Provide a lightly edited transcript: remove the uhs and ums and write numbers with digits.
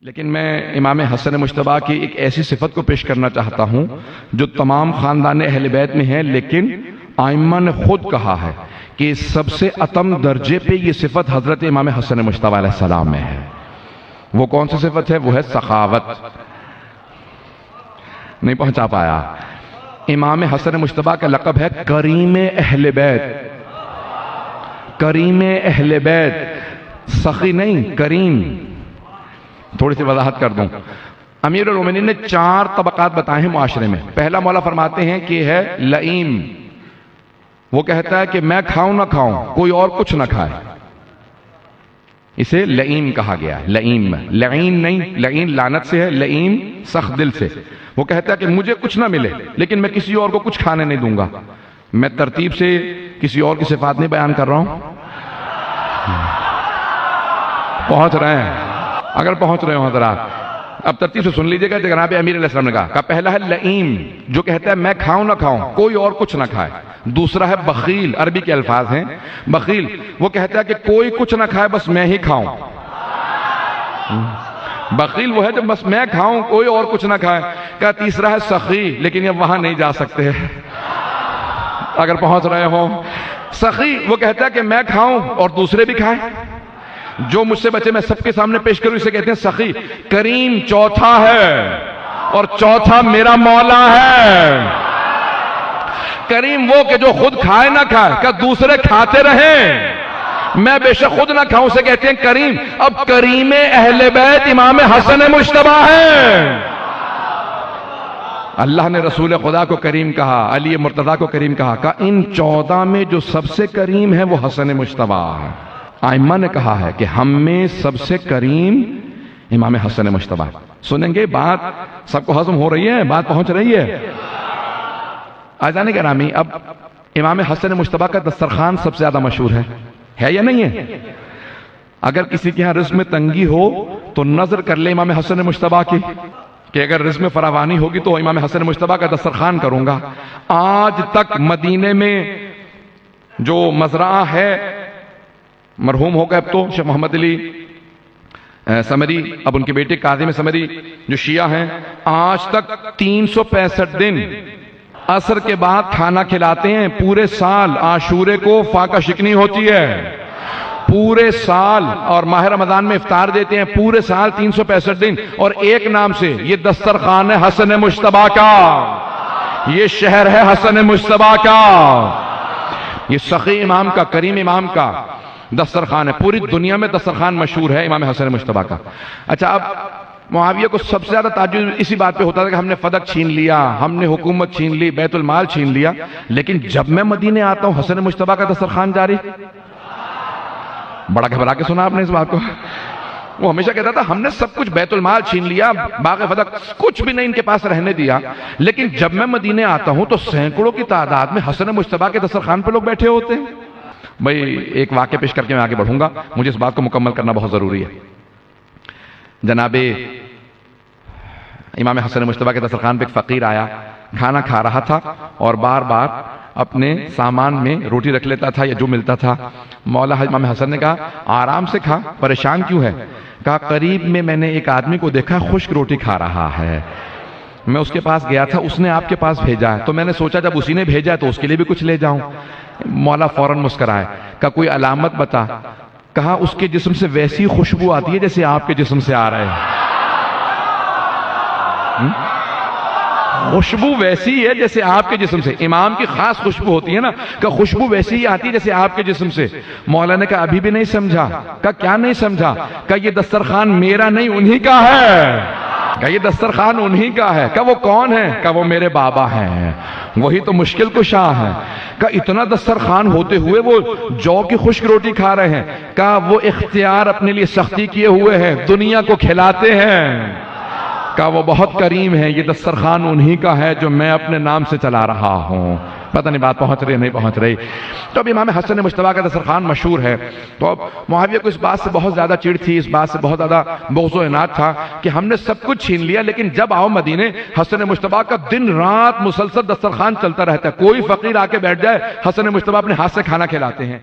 لیکن میں امام حسن مجتبیٰ کی ایک ایسی صفت کو پیش کرنا چاہتا ہوں جو تمام خاندان اہل بیت میں ہے، لیکن ائمہ نے خود کہا ہے کہ سب سے اتم درجے پہ یہ صفت حضرت امام حسن مجتبیٰ علیہ السلام میں ہے۔ وہ کون سی صفت ہے؟ وہ ہے سخاوت۔ نہیں پہنچا پایا۔ امام حسن مجتبیٰ کا لقب ہے کریم اہل بیت۔ کریم اہل بیت، سخی نہیں، کریم۔ تھوڑی سی وضاحت کر دوں۔ امیر المومنین نے 4 طبقات بتائے ہیں معاشرے میں۔ پہلا مولا فرماتے ہیں کہ ہے لئیم، وہ کہتا ہے کہ میں کھاؤں نہ کھاؤں، کوئی اور کچھ نہ کھائے، اسے لئیم کہا گیا ہے۔ لئیم، لعین نہیں، لعین لعنت سے ہے، لئیم سخت دل سے۔ وہ کہتا ہے کہ مجھے کچھ نہ ملے لیکن میں کسی اور کو کچھ کھانے نہیں دوں گا۔ میں ترتیب سے کسی اور کی صفات نہیں بیان کر رہا ہوں، پہنچ رہے ہیں؟ اگر پہنچ رہے ہوں حضرات اب ترتیب سے سن لیجئے گا۔ جناب امیر علیہ السلام نے کہا پہلا ہے لئیم، جو کہتا ہے میں کھاؤں نہ کھاؤں، کوئی اور کچھ نہ کھائے۔ دوسرا ہے بخیل، عربی کے الفاظ ہیں بخیل، وہ کہتا ہے کہ کوئی کچھ نہ کھائے بس میں ہی کھاؤں۔ بخیل وہ ہے جب بس میں کھاؤں، کوئی اور کچھ نہ کھائے۔ کہا تیسرا ہے سخی، لیکن یہ وہاں نہیں جا سکتے اگر پہنچ رہے ہوں۔ سخی وہ کہتا ہے کہ میں کھاؤں اور دوسرے بھی کھائیں، جو مجھ سے بچے میں سب کے سامنے پیش کروں، اسے کہتے ہیں سخی۔ کریم چوتھا ہے، اور چوتھا میرا مولا ہے۔ کریم وہ کہ جو خود کھائے نہ کھائے، کہ دوسرے کھاتے رہیں، میں بے شک خود نہ کھاؤں، اسے کہتے ہیں کریم۔ اب کریم اہل بیت امام حسن مجتبیٰ ہے۔ اللہ نے رسول خدا کو کریم کہا، علی مرتضیٰ کو کریم کہا، کہ ان 14 میں جو سب سے کریم ہے وہ حسن مجتبیٰ ہے۔ ائمہ نے کہا ہے کہ ہم میں سب سے کریم امام حسن مجتبیٰ۔ سنیں گے بات، سب کو ہضم ہو رہی ہے، بات پہنچ رہی ہے؟ عزیزان گرامی، اب امام حسن مجتبیٰ کا دسترخوان سب سے زیادہ مشہور ہے یا نہیں ہے؟ اگر کسی کے ہاں رزق میں تنگی ہو تو نظر کر لے امام حسن مجتبیٰ کی، کہ اگر رزق میں فراوانی ہوگی تو امام حسن مجتبیٰ کا دسترخوان کروں گا۔ آج تک مدینے میں جو مزرعہ ہے، مرحوم ہو گئے اب تو، شیخ محمد علی سمری، اب ان کے بیٹے کاظم سمری جو شیعہ ہیں، آج تک 365 دن عصر کے بعد کھانا کھلاتے ہیں۔ پورے سال عاشورے کو فاقہ شکنی ہوتی ہے، پورے سال، اور ماہ رمضان میں افطار دیتے ہیں، پورے سال 365 دن، اور ایک نام سے یہ دسترخوان ہے حسن مجتبیٰ کا، یہ شہر ہے حسن مجتبیٰ کا، یہ سخی امام کا، کریم امام کا دسترخوان ہے۔ پوری دنیا میں دسترخوان مشہور ہے امام حسن مجتبیٰ کا۔ اچھا، اب معاویہ کو سب سے زیادہ تعجب اسی بات پہ ہوتا تھا کہ ہم نے فدق چھین لیا، ہم نے حکومت چھین لی، بیت المال چھین لیا، لیکن جب میں مدینے آتا ہوں حسن مجتبیٰ کا دسترخوان جاری۔ بڑا گھبرا کے سنا آپ نے اس بات کو؟ وہ ہمیشہ کہتا تھا ہم نے سب کچھ بیت المال چھین لیا، باغ فدق کچھ بھی نہیں ان کے پاس رہنے دیا، لیکن جب میں مدینے آتا ہوں تو سینکڑوں کی تعداد میں حسن مجتبیٰ کے دسترخوان پہ لوگ بیٹھے ہوتے ہیں۔ بھئی ایک واقعہ پیش کر کے میں آگے بڑھوں گا، مجھے اس بات کو مکمل کرنا بہت ضروری ہے۔ جناب امام حسن مجتبیٰ کے دسترخوان پہ ایک فقیر آیا، کھانا کھا رہا تھا اور بار بار اپنے سامان میں روٹی رکھ لیتا تھا یا جو ملتا تھا۔ مولا امام حسن نے کہا آرام سے کھا، پریشان کیوں ہے؟ کہا قریب میں نے ایک آدمی کو دیکھا خشک روٹی کھا رہا ہے، میں اس کے پاس گیا تھا، اس نے آپ کے پاس بھیجا ہے، تو میں نے سوچا جب اسی نے بھیجا ہے تو اس کے لیے بھی کچھ لے جاؤں۔ مولا فوراً مسکرائے، کہا کوئی علامت بتا؟ کہا اس کے جسم سے ویسی خوشبو آتی ہے جیسے آپ کے جسم سے آ رہے ہیں۔ خوشبو ویسی ہے جیسے آپ کے جسم سے، امام کی خاص خوشبو ہوتی ہے نا، کہ خوشبو ویسی ہی آتی ہے جیسے آپ کے جسم سے۔ مولا نے کہا ابھی بھی نہیں سمجھا؟ کہا کیا نہیں سمجھا؟ کہا یہ دسترخوان میرا نہیں انہی کا ہے، کہ یہ دسترخوان انہی کا ہے۔ کہ وہ کون ہے؟ کہ وہ میرے بابا ہیں، وہی تو مشکل کشا ہے۔ کہ اتنا دسترخوان ہوتے ہوئے وہ جو کی خشک روٹی کھا رہے ہیں، کہ وہ اختیار اپنے لیے سختی کیے ہوئے ہیں، دنیا کو کھلاتے ہیں، کہ وہ بہت کریم ہے، یہ دسترخوان انہی کا ہے جو میں اپنے نام سے چلا رہا ہوں۔ پتہ نہیں بات پہنچ رہی ہے نہیں پہنچ رہی؟ تو اب امام حسن مجتبیٰ کا دسترخوان مشہور ہے، تو اب معاویہ کو اس بات سے بہت زیادہ چڑ تھی، اس بات سے بہت زیادہ بغض و عناد تھا کہ ہم نے سب کچھ چھین لیا، لیکن جب آؤ مدینے حسن مجتبیٰ کا دن رات مسلسل دسترخوان چلتا رہتا ہے، کوئی فقیر آ کے بیٹھ جائے حسن مجتبیٰ اپنے ہاتھ سے کھانا کھلاتے ہیں۔